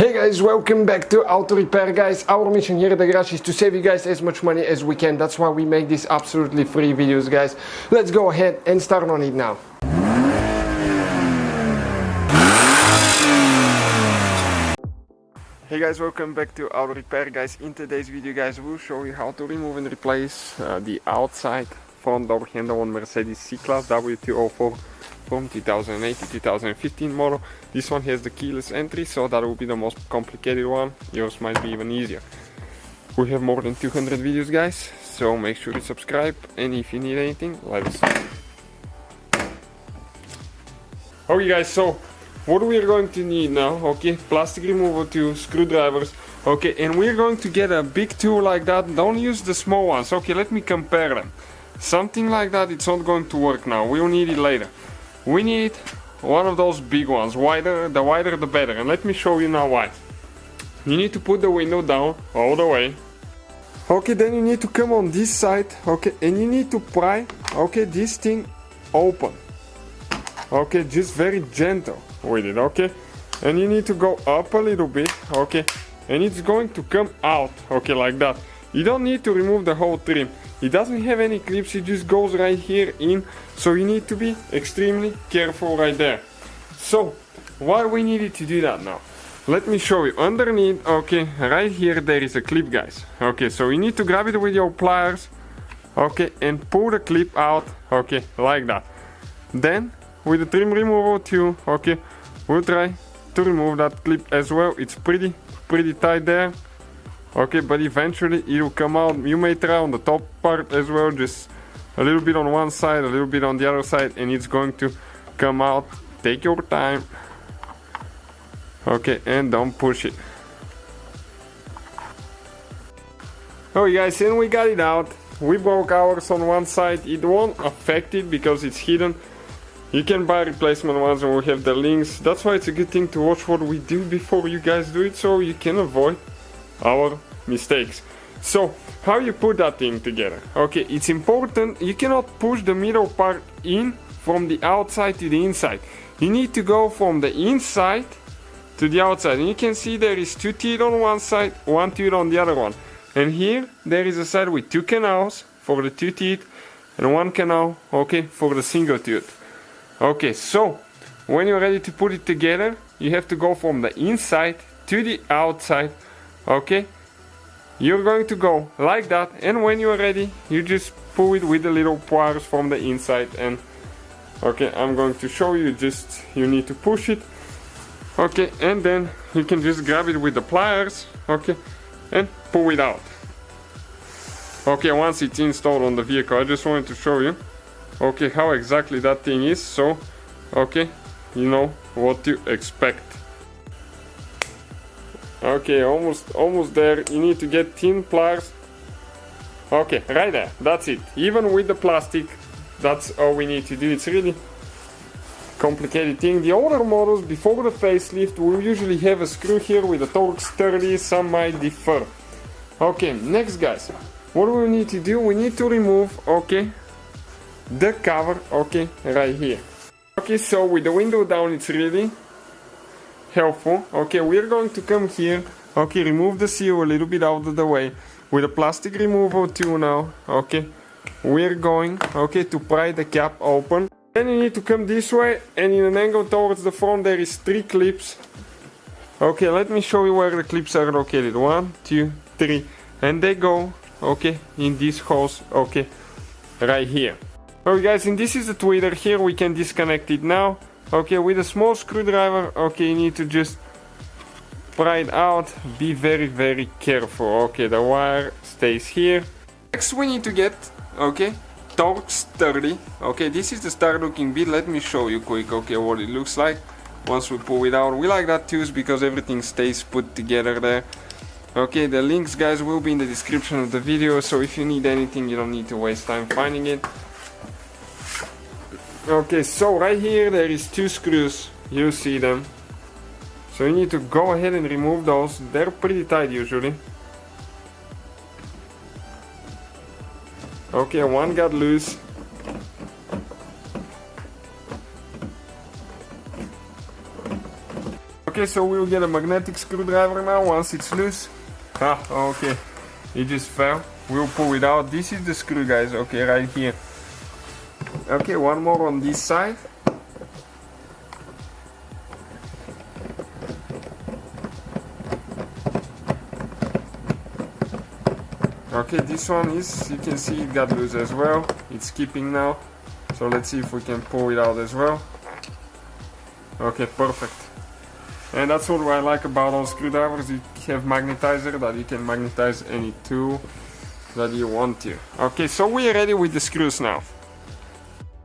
Hey guys, welcome back to Auto Repair guys. Our mission here at the garage is to save you guys as much money as we can. That's why we make these absolutely free videos guys. Let's go ahead and start on it now. Hey guys, welcome back to Auto Repair guys. In today's video guys, we'll show you how to remove and replace the outside front door handle on Mercedes C-Class W204 from 2008-2015 model. This one has the keyless entry, so that will be the most complicated one. Yours might be even easier. We have more than 200 videos guys, so make sure you subscribe, and if you need anything, let us know. Okay guys, so what we are going to need now, okay, plastic removal tools, screwdrivers, okay, and we're going to get a big tool like that. Don't use the small ones. Okay, let me compare them. Something like that, it's not going to work now. We'll need it later. We need one of those big ones, the wider the better, and let me show you now why. You need to put the window down all the way. Okay, then you need to come on this side, okay, and you need to pry, okay, this thing open. Okay, just very gentle with it, okay, and you need to go up a little bit, okay, and it's going to come out, okay, like that. You don't need to remove the whole trim. It doesn't have any clips, it just goes right here in, so you need to be extremely careful right there. So, why we needed to do that now? Let me show you. Underneath, okay, right here there is a clip guys. Okay, so you need to grab it with your pliers, okay, and pull the clip out, okay, like that. Then, with the trim removal tool, okay, we'll try to remove that clip as well. It's pretty tight there. Okay, but eventually it will come out. You may try on the top part as well, just a little bit on one side, a little bit on the other side, and it's going to come out. Take your time. Okay, and don't push it. Okay guys, and we got it out. We broke ours on one side. It won't affect it because it's hidden. You can buy replacement ones and we have the links. That's why it's a good thing to watch what we do before you guys do it, so you can avoid our mistakes. So how you put that thing together? Okay, it's important. You cannot push the middle part in from the outside to the inside. You need to go from the inside to the outside, and you can see there is two teeth on one side, one tooth on the other one, and here there is a side with two canals for the two teeth and one canal, okay, for the single tooth. Okay, so when you're ready to put it together, you have to go from the inside to the outside. Okay, you're going to go like that, and when you're ready, you just pull it with the little pliers from the inside. And okay, I'm going to show you. Just you need to push it, okay, and then you can just grab it with the pliers, okay, and pull it out. Okay, once it's installed on the vehicle, I just wanted to show you, okay, how exactly that thing is, so okay, you know what to expect. Okay, almost there. You need to get thin pliers. Okay, right there, that's it. Even with the plastic, that's all we need to do. It's really complicated thing. The older models before the facelift will usually have a screw here with a Torx 30, some might differ. Okay, next guys, what do we need to do? We need to remove, okay, the cover, okay, right here. Okay, so with the window down, it's really helpful. Okay, we're going to come here, okay, remove the seal a little bit out of the way with a plastic removal tool now. Okay, we're going, okay, to pry the cap open. Then you need to come this way, and in an angle towards the front there is three clips. Okay, let me show you where the clips are located. 1, 2, 3, and they go, okay, in these holes, okay, right here. Okay guys, and this is the tweeter. Here we can disconnect it now. Okay, with a small screwdriver, okay, you need to just pry it out. Be very careful. Okay, the wire stays here. Next we need to get, okay, Torx 30. Okay, this is the start looking bit. Let me show you quick, okay, what it looks like once we pull it out. We like that too because everything stays put together there. Okay, the links guys will be in the description of the video, so if you need anything you don't need to waste time finding it. Okay, so right here there is two screws, you see them, so you need to go ahead and remove those. They're pretty tight usually. Okay, one got loose. Okay, Okay, so we'll get a magnetic screwdriver now once it's loose. Okay, it just fell. We'll pull it out. This is the screw, guys, okay, right here. Okay, one more on this side. Okay, this one is, you can see it got loose as well. It's skipping now. So let's see if we can pull it out as well. Okay, perfect. And that's what I like about all screwdrivers. You have magnetizer that you can magnetize any tool that you want to. Okay, so we're ready with the screws now.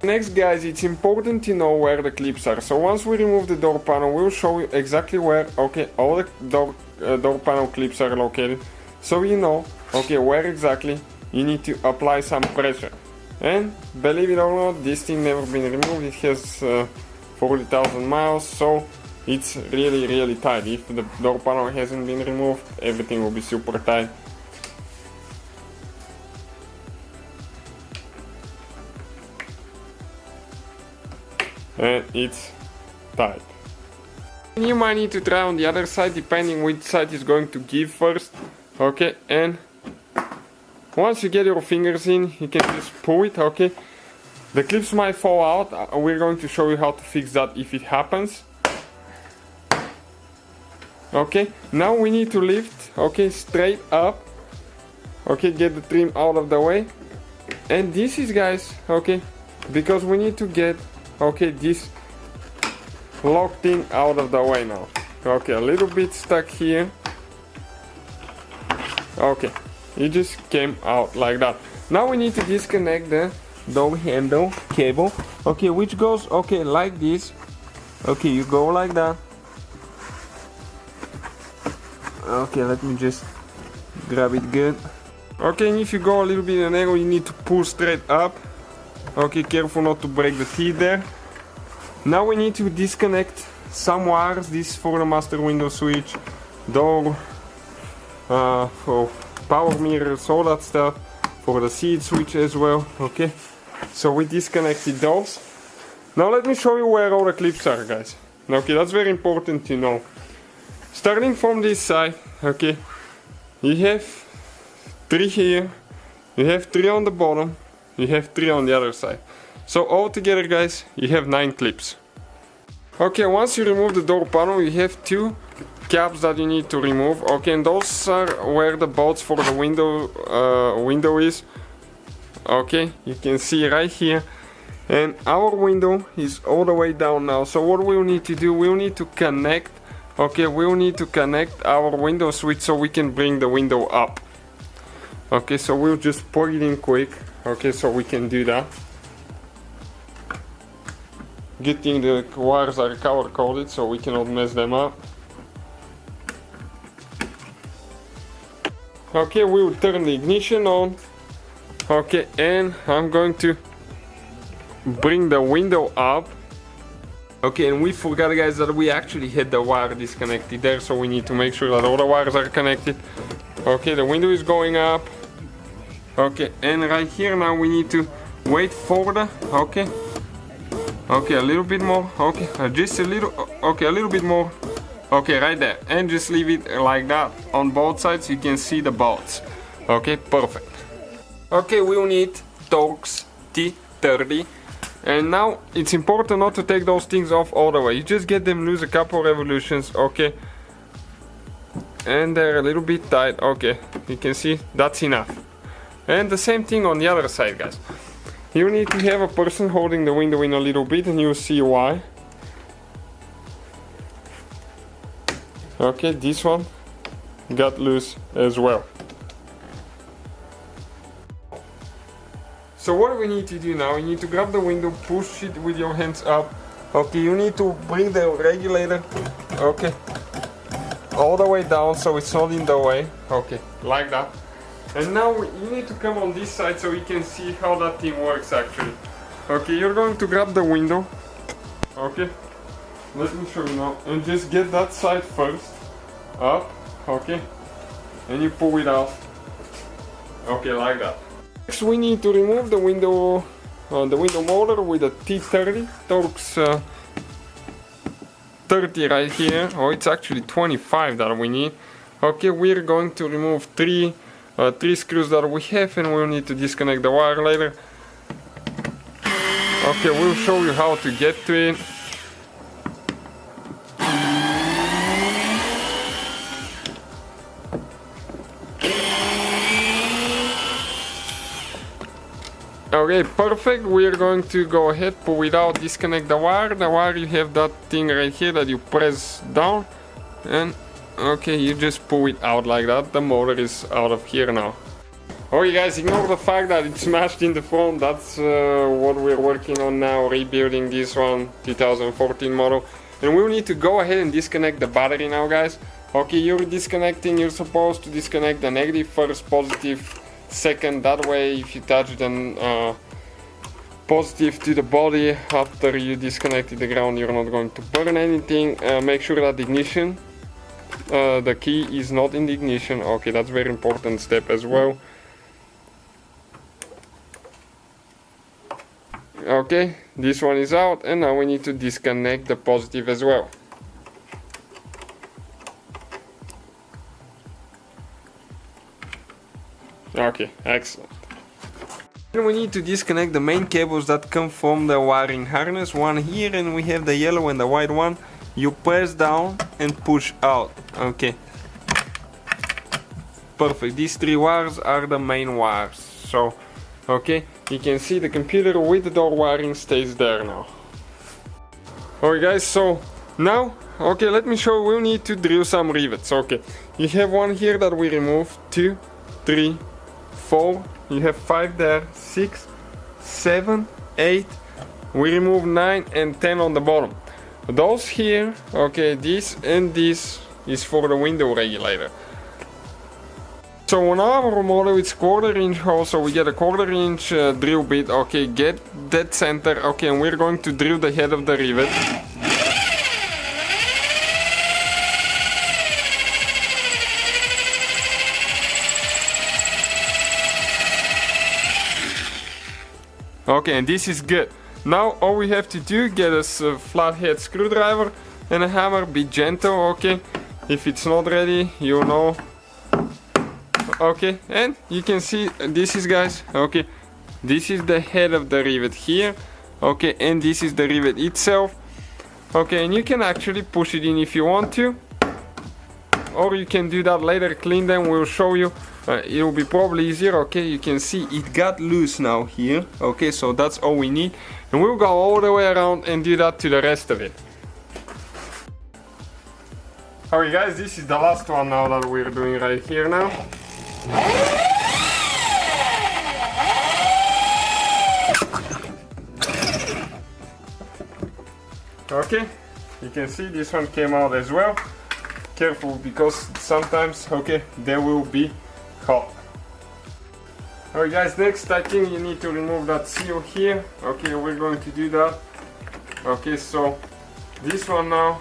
Next, guys, it's important to know where the clips are. So once we remove the door panel, we'll show you exactly where, okay, all the door panel clips are located. So you know, okay, where exactly you need to apply some pressure. And believe it or not, this thing never been removed. It has 40,000 miles, so it's really tight. If the door panel hasn't been removed, everything will be super tight. And it's tight. You might need to try on the other side, depending which side is going to give first. Okay, and once you get your fingers in, you can just pull it. Okay, the clips might fall out. We're going to show you how to fix that if it happens. Okay, now we need to lift, okay, straight up. Okay, get the trim out of the way. And this is, guys, okay, because we need to get, okay, this locked thing out of the way now. Okay, a little bit stuck here. Okay, it just came out like that. Now we need to disconnect the door handle cable, okay, which goes, okay, like this. Okay, you go like that. Okay, let me just grab it good. Okay, and if you go a little bit in an angle, you need to pull straight up. Okay, careful not to break the teeth there. Now we need to disconnect some wires. This is for the master window switch, door, for power mirrors, all that stuff, for the seat switch as well. Okay, so we disconnected those. Now let me show you where all the clips are, guys. Okay, that's very important to know. Starting from this side, okay, you have 3 here, you have 3 on the bottom, you have 3 on the other side. So altogether, guys, you have 9 clips. Okay, once you remove the door panel, you have 2 caps that you need to remove. Okay, and those are where the bolts for the window is. Okay, you can see right here. And our window is all the way down now. So what we'll need to do, we'll need to connect. Okay, we'll need to connect our window switch so we can bring the window up. Okay, so we'll just plug it in quick. Okay, so we can do that. Good thing the wires are color coded so we cannot mess them up. Okay, we'll turn the ignition on. Okay, and I'm going to bring the window up. Okay, and we forgot, guys, that we actually had the wire disconnected there, so we need to make sure that all the wires are connected. Okay, the window is going up. Okay, and right here now we need to wait for the, okay, a little bit more, okay, just a little, okay, a little bit more, okay, right there, and just leave it like that. On both sides you can see the bolts. Okay, perfect. Okay, we'll need Torx T30. And now it's important not to take those things off all the way. You just get them loose a couple revolutions, okay. And they're a little bit tight, okay. You can see that's enough. And the same thing on the other side, guys. You need to have a person holding the window in a little bit and you'll see why. Okay, this one got loose as well. So what we need to do now, you need to grab the window, push it with your hands up. Okay, you need to bring the regulator, okay, all the way down so it's not in the way. Okay, like that. And now you need to come on this side so you can see how that thing works actually. Okay, you're going to grab the window. Okay, let me show you now. And just get that side first, up, okay, and you pull it out. Okay, like that. Next we need to remove the window motor with a T30 Torx 30 right here. Oh, it's actually 25 that we need. Okay, we're going to remove three screws that we have, and we'll need to disconnect the wire later. Okay, we'll show you how to get to it. Okay, perfect. We're going to go ahead, pull it out, disconnect the wire. The wire, you have that thing right here that you press down, and okay, you just pull it out like that. The motor is out of here now. Okay guys, ignore the fact that it's smashed in the front. That's what we're working on now, rebuilding this one, 2014 model. And we'll need to go ahead and disconnect the battery now, guys. Okay, you're supposed to disconnect the negative first, positive second. That way, if you touch the positive to the body after you disconnected the ground, you're not going to burn anything. Make sure that the ignition, the key is not in the ignition. Okay, that's a very important step as well. Okay, this one is out, and now we need to disconnect the positive as well. Okay, excellent. And we need to disconnect the main cables that come from the wiring harness. One here, and we have the yellow and the white one. You press down and push out. Okay. Perfect. These three wires are the main wires. So, okay, you can see the computer with the door wiring stays there now. Alright guys, so now, okay, let me show you. We'll need to drill some rivets. Okay, you have one here that we remove, 2, 3, 4, you have 5 there, 6, 7, 8, we remove 9 and 10 on the bottom. Those here, okay, this and this is for the window regulator. So on our model it's 1/4 inch hole, so we get a 1/4 inch drill bit. Okay, get dead center. Okay, and we're going to drill the head of the rivet. Okay, and this is good. Now all we have to do, get us a flathead screwdriver and a hammer. Be gentle, okay? If it's not ready, you know. Okay, and you can see this is, guys, okay, this is the head of the rivet here, okay, and this is the rivet itself. Okay, and you can actually push it in if you want to, or you can do that later, clean them, we'll show you. It will be probably easier. Okay, you can see it got loose now here. Okay, so that's all we need, and we'll go all the way around and do that to the rest of it. Alright guys, this is the last one now that we're doing right here now. Okay, you can see this one came out as well. Careful, because sometimes, okay, there will be hot. Alright guys, next I think you need to remove that seal here. Okay, we're going to do that. Okay, so this one now,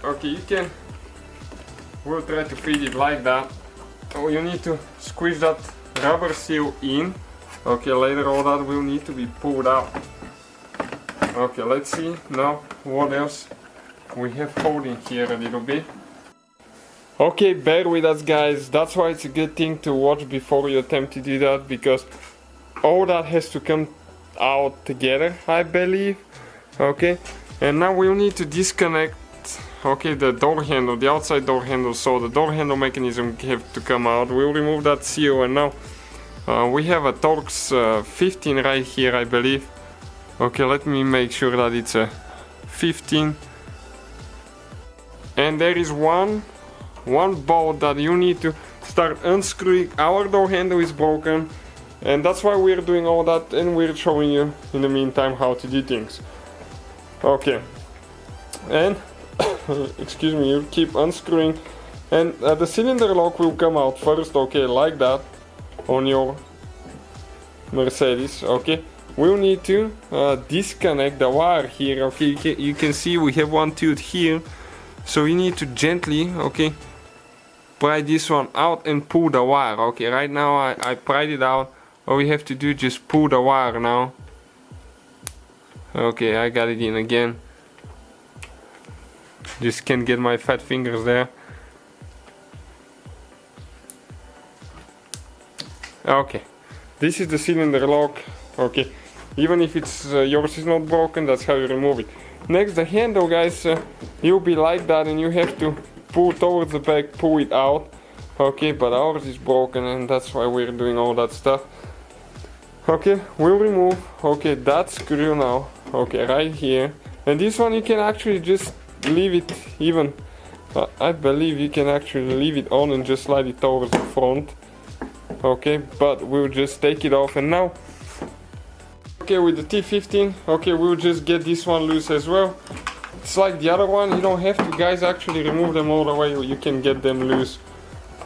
okay, we'll try to feed it like that. Oh, you need to squeeze that rubber seal in. Okay, later all that will need to be pulled out. Okay, let's see now what else we have holding here a little bit. Okay, bear with us guys, that's why it's a good thing to watch before you attempt to do that, because all that has to come out together, I believe. Okay, and now we'll need to disconnect, okay, the door handle, the outside door handle, so the door handle mechanism have to come out. We'll remove that seal, and now we have a Torx 15 right here, I believe. Okay, let me make sure that it's a 15. And there is one bolt that you need to start unscrewing. Our door handle is broken, and that's why we're doing all that, and we're showing you in the meantime how to do things. Okay, and excuse me, you keep unscrewing, and the cylinder lock will come out first, okay, like that on your Mercedes. Okay, we'll need to disconnect the wire here. Okay, you can see we have one tooth here, so you need to gently, okay, pry this one out and pull the wire. Okay, right now I pried it out. All we have to do is just pull the wire now. Okay, I got it in again. Just can't get my fat fingers there. Okay, this is the cylinder lock. Okay, even if it's yours is not broken, that's how you remove it. Next, the handle, guys, you'll be like that and you have to pull towards the back, pull it out. Okay, but ours is broken and that's why we're doing all that stuff. Okay, we'll remove, okay, that screw now, okay, right here. And this one you can actually just leave it even, I believe you can actually leave it on and just slide it towards the front. Okay, but we'll just take it off. And now, okay, with the T15, okay, we'll just get this one loose as well. It's like the other one, you don't have to, guys, actually remove them all the way, you can get them loose.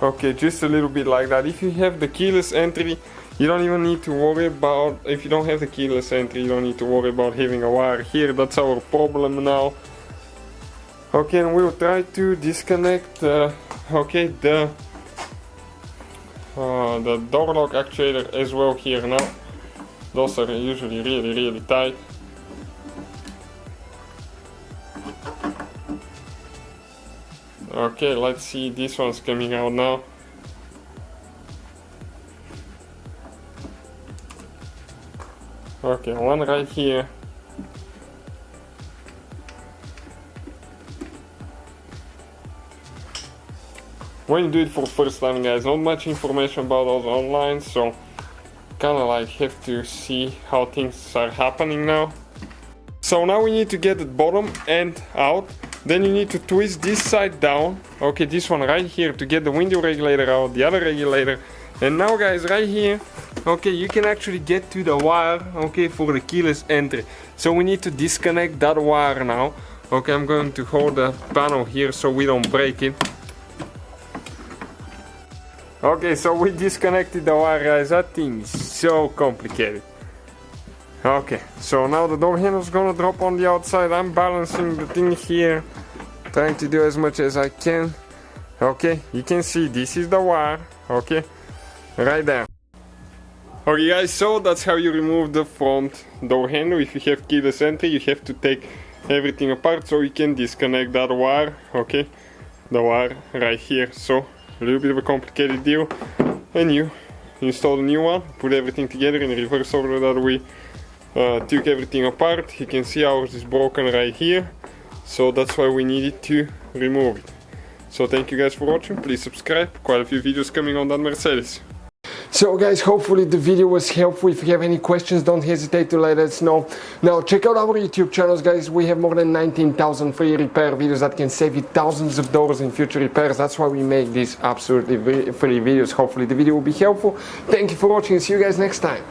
Okay, just a little bit like that. If you have the keyless entry, you don't even need to worry about, if you don't have the keyless entry, you don't need to worry about having a wire here. That's our problem now. Okay, and we'll try to disconnect, okay, the door lock actuator as well here now. Those are usually really tight. Okay, let's see, this one's coming out now. Okay, one right here. When you do it for the first time, guys, not much information about those online, so kinda like have to see how things are happening now. So now we need to get the bottom end out. Then you need to twist this side down, okay, this one right here, to get the window regulator out, the other regulator. And now, guys, right here, okay, you can actually get to the wire, okay, for the keyless entry. So we need to disconnect that wire now. Okay, I'm going to hold the panel here so we don't break it. Okay, so we disconnected the wire, guys. That thing is so complicated. Okay, so now the door handle is gonna drop on the outside. I'm balancing the thing here, trying to do as much as I can. Okay, you can see this is the wire, okay, right there. Okay, guys, so that's how you remove the front door handle. If you have keyless entry, you have to take everything apart so you can disconnect that wire, okay, the wire right here. So a little bit of a complicated deal, and you install the new one, put everything together in reverse order that we took everything apart. You can see ours is broken right here, so that's why we needed to remove it. So thank you guys for watching, please subscribe, quite a few videos coming on that Mercedes. So guys, hopefully the video was helpful. If you have any questions, don't hesitate to let us know. Now check out our YouTube channels, guys. We have more than 19,000 free repair videos that can save you thousands of dollars in future repairs. That's why we make these absolutely free videos. Hopefully the video will be helpful. Thank you for watching and see you guys next time.